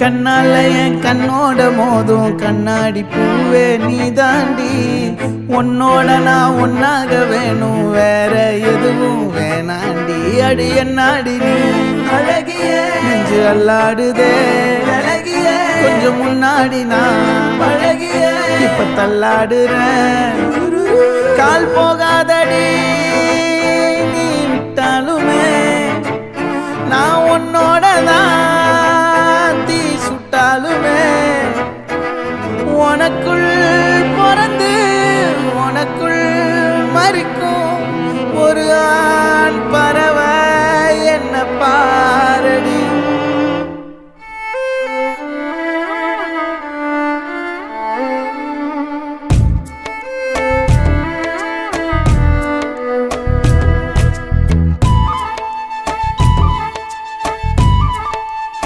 கண்ணால என் கண்ணோட மோதும் கண்ணாடி பூவே நீ தாண்டி உன்னோட நான் ஒன்னாக வேணும் வேற எதுவும் வேணாண்டி அடி என்னாடி நீ அழகிய நெஞ்சு அல்லாடுதே அழகிய கொஞ்சம் முன்னாடி நான் அழகிய இப்ப தள்ளாடுறேன் கால் போகாதடி நீ விட்டாலுமே நான் உன்னோட தான்